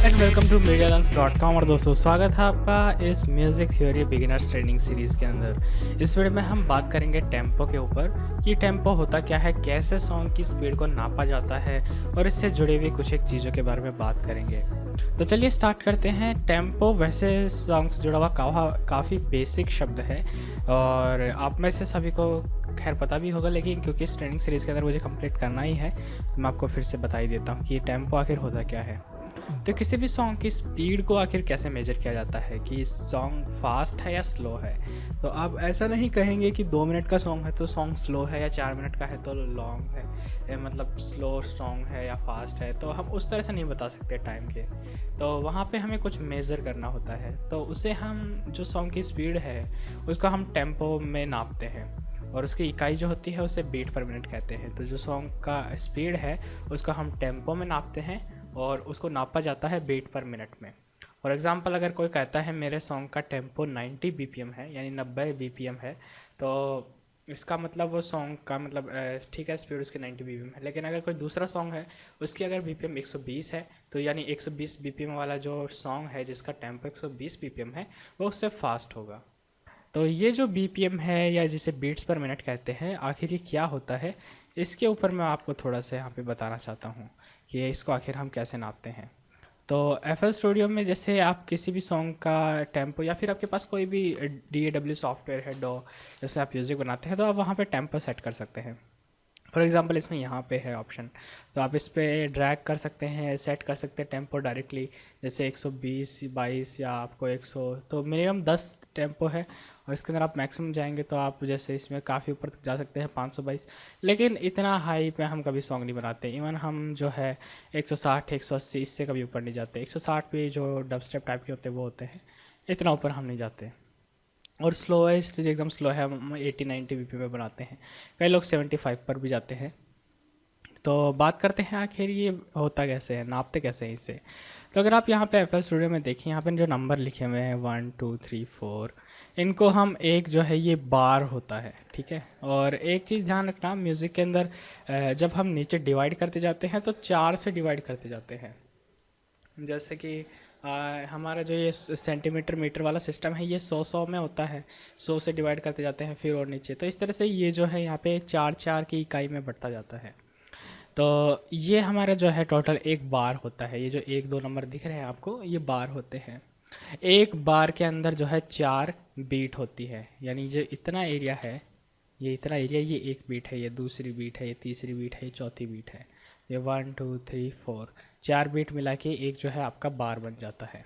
And welcome to medialunch.com। और दोस्तों स्वागत है आपका इस music theory beginners training series के अंदर। इस वीडियो में हम बात करेंगे टेम्पो के ऊपर कि टेम्पो होता क्या है, कैसे सॉन्ग की स्पीड को नापा जाता है और इससे जुड़ी हुई कुछ एक चीज़ों के बारे में बात करेंगे। तो चलिए स्टार्ट करते हैं। टेम्पो वैसे सॉन्ग से जुड़ा हुआ काफ़ी बेसिक शब्द है और आप में से सभी को खैर पता भी होगा, लेकिन क्योंकि इस ट्रेनिंग सीरीज़ के अंदर मुझे कंप्लीट करना ही है तो मैं आपको फिर से बता ही देता हूँ कि टेम्पो आखिर होता क्या है। तो किसी भी सॉन्ग की स्पीड को आखिर कैसे मेजर किया जाता है कि सॉन्ग फास्ट है या स्लो है। तो आप ऐसा नहीं कहेंगे कि 2 मिनट का सॉन्ग है तो सॉन्ग स्लो है, या 4 मिनट का है तो लॉन्ग है, मतलब स्लो सॉन्ग है या फास्ट है। तो हम उस तरह से नहीं बता सकते टाइम के। तो वहाँ पे हमें कुछ मेज़र करना होता है, तो उसे हम जो सॉन्ग की स्पीड है उसको हम टेम्पो में नापते हैं और उसकी इकाई जो होती है उसे बीट पर मिनट कहते हैं। तो जो सॉन्ग का स्पीड है उसको हम टेम्पो में नापते हैं और उसको नापा जाता है बीट पर मिनट में। फॉर एग्ज़ाम्पल अगर कोई कहता है मेरे सॉन्ग का टेम्पो 90 बीपीएम है, यानी 90 बीपीएम है, तो इसका मतलब वो सॉन्ग का मतलब ठीक है स्पीड उसकी 90 बीपीएम है। लेकिन अगर कोई दूसरा सॉन्ग है उसकी अगर बीपीएम 120 है, तो यानी 120 बीपीएम वाला जो सॉन्ग है जिसका टेम्पो 120 बीपीएम है वो उससे फास्ट होगा। तो ये जो बीपीएम है या जिसे बीट्स पर मिनट कहते हैं, आखिर ये क्या होता है, इसके ऊपर मैं आपको थोड़ा सा यहाँ पे बताना चाहता हूँ कि इसको आखिर हम कैसे नापते हैं। तो FL स्टूडियो में जैसे आप किसी भी सॉन्ग का टेम्पो या फिर आपके पास कोई भी DAW सॉफ्टवेयर है, डो, जैसे आप म्यूज़िक बनाते हैं तो आप वहाँ पे टेम्पो सेट कर सकते हैं। फॉर एग्ज़ाम्पल इसमें यहाँ पे है ऑप्शन, तो आप इस पर ड्रैग कर सकते हैं, सेट कर सकते हैं टेम्पो डायरेक्टली, जैसे 120 22 या आपको 100, तो मिनिमम 10 टेम्पो है। और इसके अंदर आप मैक्सिमम जाएंगे तो आप जैसे इसमें काफ़ी ऊपर तक जा सकते हैं 522। लेकिन इतना हाई पे हम कभी सॉन्ग नहीं बनाते। इवन हम जो है 160 180 इससे कभी ऊपर नहीं जाते। 160 पे जो डब स्टेप टाइप के होते हैं वो होते हैं, इतना ऊपर हम नहीं जाते। और स्लोएस्ट जो एकदम स्लो है हम 80 90 बीपी पे बनाते हैं। कई लोग 75 पर भी जाते हैं। तो बात करते हैं आखिर ये होता कैसे है, नापते कैसे हैं इसे। तो अगर आप यहाँ पे FL स्टूडियो में देखिए, यहाँ पे जो नंबर लिखे हुए हैं 1 2 3 4, इनको हम एक जो है ये बार होता है, ठीक है। और एक चीज़ ध्यान रखना, म्यूज़िक के अंदर जब हम नीचे डिवाइड करते जाते हैं तो 4 से डिवाइड करते जाते हैं। जैसे कि हमारा जो ये सेंटीमीटर मीटर वाला सिस्टम है ये 100 में होता है, 100 से डिवाइड करते जाते हैं फिर और नीचे। तो इस तरह से ये जो है यहाँ पे 4 4 की इकाई में बढ़ता जाता है। तो ये हमारा जो है टोटल एक बार होता है। ये जो 1 2 नंबर दिख रहे हैं आपको, ये बार होते हैं। एक बार के अंदर जो है 4 बीट होती है, यानी जो इतना एरिया है, ये इतना एरिया, ये एक बीट है, ये दूसरी बीट है, ये तीसरी बीट है, ये चौथी बीट है, ये 1 2 3 4 4 बीट मिला के एक जो है आपका बार बन जाता है।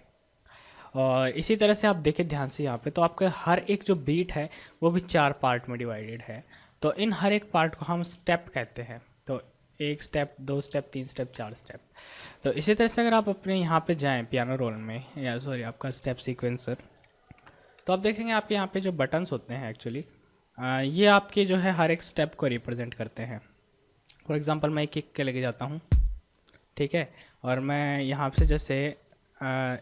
और इसी तरह से आप देखें ध्यान से यहाँ पे, तो आपका हर एक जो बीट है वो भी 4 पार्ट में डिवाइडेड है। तो इन हर एक पार्ट को हम स्टेप कहते हैं। तो 1 स्टेप 2 स्टेप 3 स्टेप 4 स्टेप। तो इसी तरह से अगर आप अपने यहाँ पे जाएँ पियानो रोल में, या सॉरी आपका स्टेप सीक्वेंसर, तो आप देखेंगे आपके यहाँ पे जो बटन्स होते हैं एक्चुअली ये आपके जो है हर एक स्टेप को रिप्रेजेंट करते हैं। फॉर एग्ज़ाम्पल मैं किक के लेके जाता हूँ, ठीक है, और मैं यहाँ से जैसे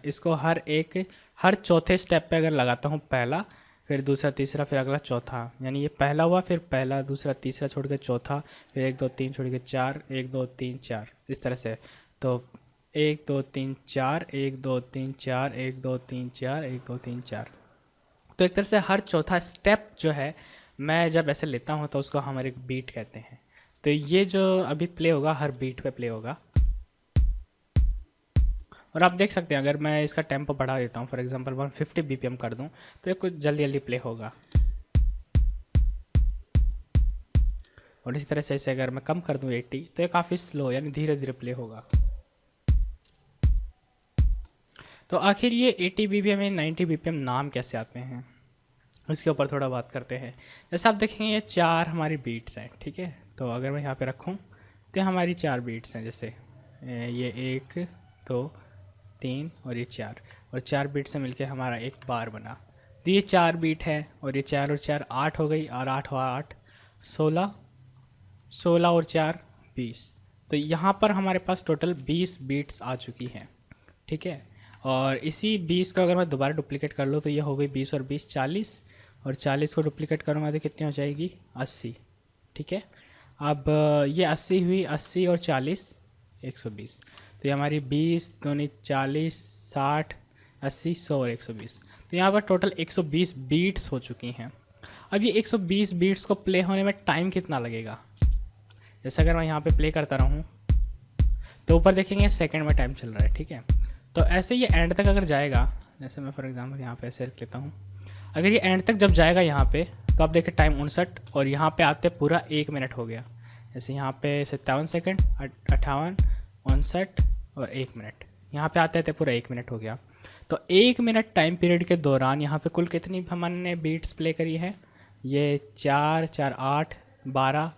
इसको हर चौथे स्टेप पे अगर लगाता हूँ, पहला फिर दूसरा तीसरा फिर अगला चौथा, यानी ये पहला हुआ फिर पहला दूसरा तीसरा छोड़ के चौथा, फिर 1 2 3 छोड़ के 4 1 2 3 4, इस तरह से। तो 1 2 3 4 1 2 3 4 1 2 3 4 1 2 3 4। तो एक तरह से हर चौथा स्टेप जो है मैं जब ऐसे लेता हूँ तो उसको हम एक बीट कहते हैं। तो ये जो अभी प्ले होगा हर बीट पे प्ले होगा। और आप देख सकते हैं अगर मैं इसका टेम्पो बढ़ा देता हूँ, फॉर एग्जांपल 150 बीपीएम कर दूँ, तो ये कुछ जल्दी जल्दी प्ले होगा। और इसी तरह से अगर मैं कम कर दूँ 80, तो ये काफ़ी स्लो यानी धीरे धीरे प्ले होगा। तो आखिर ये 80 बीपीएम या 90 बीपीएम नाम कैसे आते हैं, उसके ऊपर थोड़ा बात करते हैं। जैसे आप देखेंगे ये 4 हमारी बीट्स हैं, ठीक है। तो अगर मैं यहाँ पे रखूँ तो ये हमारी 4 बीट्स हैं, जैसे ये 1 2 3 और ये 4, और 4 बीट से मिलके हमारा एक बार बना। तो ये 4 बीट है और ये 4 और 4 8 हो गई, और 8 और 8 16, 16 और 4 20। तो यहाँ पर हमारे पास टोटल 20 बीट्स आ चुकी हैं, ठीक है। और इसी 20 को अगर मैं दोबारा डुप्लीकेट कर लूँ तो ये हो गई 20 और 20 40, और 40 को डुप्लीकेट करूँगा तो कितनी हो जाएगी 80, ठीक है। अब ये 80 हुई, 80 और 40 120। तो ये हमारी 20 दूनी 40 60 80 100 और 120। तो यहाँ पर टोटल 120 बीट्स हो चुकी हैं। अब ये 120 बीट्स को प्ले होने में टाइम कितना लगेगा, जैसे अगर मैं यहाँ पे प्ले करता रहूँ तो ऊपर देखेंगे सेकंड में टाइम चल रहा है, ठीक है। तो ऐसे ये एंड तक अगर जाएगा, जैसे मैं फॉर एग्जांपल यहाँ पे ऐसे रख लेता हूँ, अगर ये एंड तक जब जाएगा यहाँ पे तो आप देखें टाइम 59 और यहाँ पे आते पूरा 1 मिनट हो गया। जैसे यहाँ पे 57 सेकंड 58 59 और 1 मिनट, यहाँ पे आते आते पूरा 1 मिनट हो गया। तो 1 मिनट टाइम पीरियड के दौरान यहाँ पे कुल कितनी हमने बीट्स प्ले करी है, ये 4 4 8 12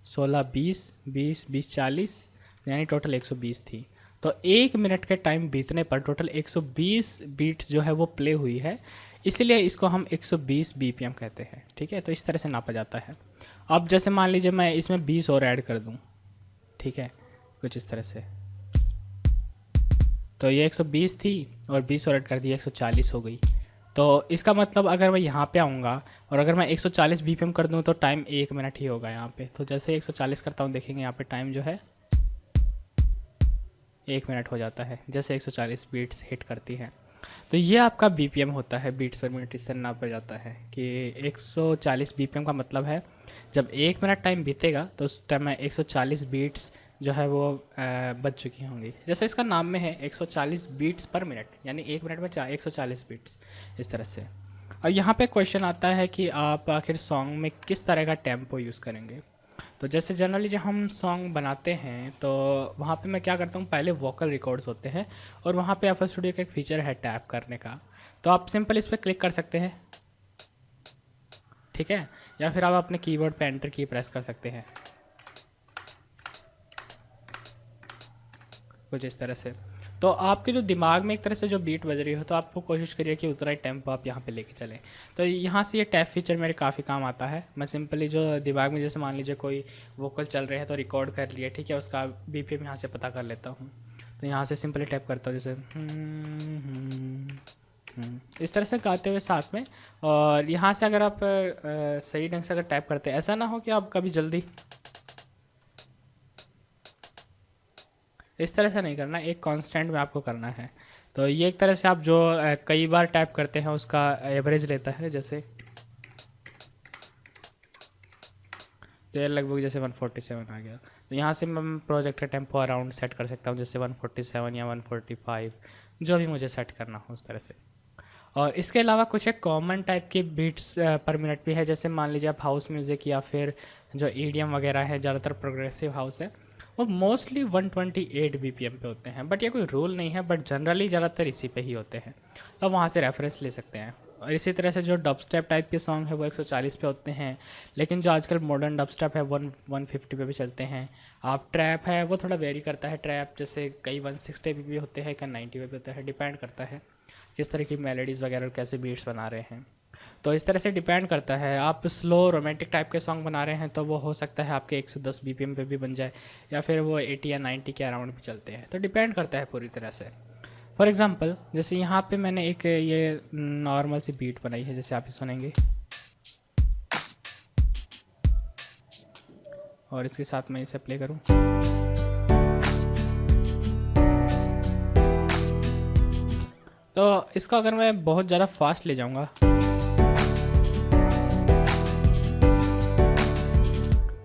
16 20 20 20 40, यानी टोटल 120 थी। तो 1 मिनट के टाइम बीतने पर टोटल 120 बीट्स जो है वो प्ले हुई है, इसलिए इसको हम 120 बीपीएम कहते हैं, ठीक है। तो इस तरह से नापा जाता है। अब जैसे मान लीजिए मैं इसमें 20 और ऐड कर दूं, ठीक है, कुछ इस तरह से, तो ये 120 थी और 20 और ऐड कर दिया 140 हो गई। तो इसका मतलब अगर मैं यहाँ पे आऊँगा और अगर मैं 140 बीपीएम कर दूँ तो टाइम 1 मिनट ही होगा यहाँ पे। तो जैसे 140 करता हूँ, देखेंगे यहाँ पे टाइम जो है 1 मिनट हो जाता है, जैसे 140 बीट्स हिट करती है। तो ये आपका बीपीएम होता है, बीट्स पर मिनट, इससे नापा जाता है कि 140 बीपीएम का मतलब है जब 1 मिनट टाइम बीतेगा तो उस टाइम में 140 बीट्स जो है वो बज चुकी होंगी। जैसे इसका नाम में है 140 बीट्स पर मिनट, यानी 1 मिनट में 140 बीट्स, इस तरह से। अब यहाँ पे क्वेश्चन आता है कि आप आखिर सॉन्ग में किस तरह का टेम्पो यूज़ करेंगे। तो जैसे जनरली जब हम सॉन्ग बनाते हैं तो वहाँ पे मैं क्या करता हूँ, पहले वोकल रिकॉर्ड्स होते हैं और वहाँ पे FL स्टूडियो का एक फीचर है टैप करने का, तो आप सिंपल इस पर क्लिक कर सकते हैं, ठीक है, या फिर आप अपने कीबोर्ड पे एंटर की प्रेस कर सकते हैं, कुछ इस तरह से। तो आपके जो दिमाग में एक तरह से जो बीट बज रही हो तो आप वो कोशिश करिए कि उतना ही टेम्पो आप यहाँ पे लेके चलें। तो यहाँ से ये टैप फीचर मेरे काफ़ी काम आता है। मैं सिंपली जो दिमाग में, जैसे मान लीजिए कोई वोकल चल रहे हैं तो रिकॉर्ड कर लिए, ठीक है, उसका बीपीएम यहाँ से पता कर लेता हूँ। तो यहाँ से सिंपली टैप करता हूँ, जैसे इस तरह से गाते हुए साथ में। और यहाँ से अगर आप सही ढंग से अगर टैप करते हैं, ऐसा ना हो कि आप कभी जल्दी इस तरह से नहीं करना, एक कांस्टेंट में आपको करना है। तो ये एक तरह से आप जो कई बार टैप करते हैं उसका एवरेज लेता है। जैसे तो ये लगभग जैसे 147 आ गया, तो यहाँ से मैं प्रोजेक्ट का टेम्पो अराउंड सेट कर सकता हूँ, जैसे 147 या 145, जो भी मुझे सेट करना हो उस तरह से। और इसके अलावा कुछ एक कॉमन टाइप के बीट्स पर मिनट भी है। जैसे मान लीजिए आप हाउस म्यूज़िक या फिर जो EDM वगैरह है, ज़्यादातर प्रोग्रेसिव हाउस है, वो मोस्टली 128 बीपीएम पे होते हैं। बट ये कोई रूल नहीं है, बट जनरली ज़्यादातर इसी पे ही होते हैं, तो आप वहाँ से रेफरेंस ले सकते हैं। और इसी तरह से जो डबस्टेप टाइप के सॉन्ग है वो 140 पे होते हैं, लेकिन जो आजकल मॉडर्न डबस्टेप है 150 पे भी चलते हैं। आप ट्रैप है वो थोड़ा वेरी करता है, ट्रैप जैसे कई 160 पे भी होते हैं, कई 90 पे भी होता है, डिपेंड करता है किस तरह की मेलोडीज़ वगैरह और कैसे बीट्स बना रहे हैं। तो इस तरह से डिपेंड करता है। आप स्लो रोमांटिक टाइप के सॉन्ग बना रहे हैं तो वो हो सकता है आपके 110 बीपीएम पे भी बन जाए, या फिर वो 80 या 90 के अराउंड भी चलते हैं। तो डिपेंड करता है पूरी तरह से। फॉर एग्जांपल जैसे यहाँ पे मैंने एक ये नॉर्मल सी बीट बनाई है, जैसे आप ही सुनेंगे, और इसके साथ मैं इसे प्ले करूँ, तो इसको अगर मैं बहुत ज़्यादा फास्ट ले जाऊँगा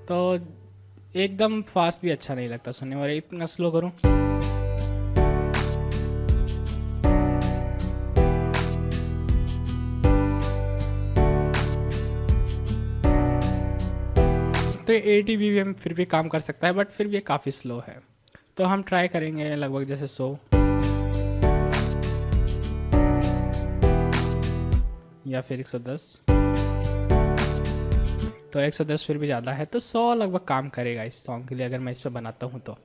तो एकदम फास्ट भी अच्छा नहीं लगता सुनने में, और इतना स्लो करूँ तो 80 बीपीएम फिर भी काम कर सकता है, बट फिर भी ये काफ़ी स्लो है। तो हम ट्राई करेंगे लगभग जैसे 100 या फिर 110। तो 110 फिर भी ज़्यादा है, तो 100 लगभग काम करेगा इस सॉन्ग के लिए अगर मैं इस पर बनाता हूँ तो।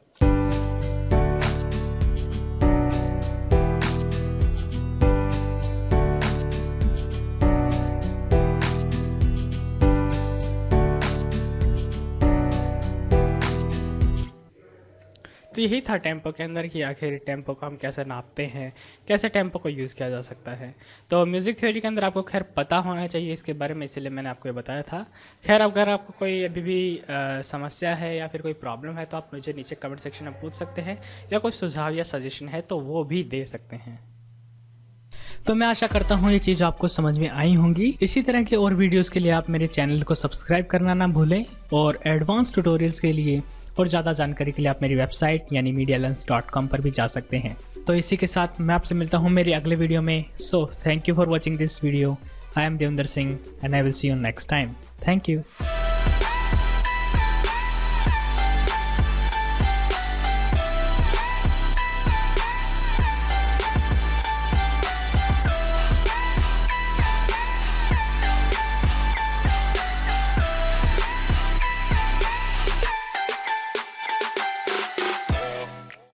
तो यही था टेम्पो के अंदर कि आखिर टेम्पो को हम कैसे नापते हैं, कैसे टेम्पो को यूज़ किया जा सकता है। तो म्यूज़िक थ्योरी के अंदर आपको खैर पता होना चाहिए इसके बारे में, इसीलिए मैंने आपको ये बताया था। खैर अगर आपको कोई अभी भी समस्या है या फिर कोई प्रॉब्लम है तो आप मुझे नीचे कमेंट सेक्शन में पूछ सकते हैं, या कोई सुझाव या सजेशन है तो वो भी दे सकते हैं। तो मैं आशा करता हूँ ये चीज़ आपको समझ में आई होंगी। इसी तरह के और वीडियोस के लिए आप मेरे चैनल को सब्सक्राइब करना ना भूलें, और एडवांस ट्यूटोरियल्स के लिए और ज़्यादा जानकारी के लिए आप मेरी वेबसाइट यानी medialens.com पर भी जा सकते हैं। तो इसी के साथ मैं आपसे मिलता हूँ मेरे अगले वीडियो में। So thank you for watching this video. I am Devendra Singh and I will see you next time. Thank you.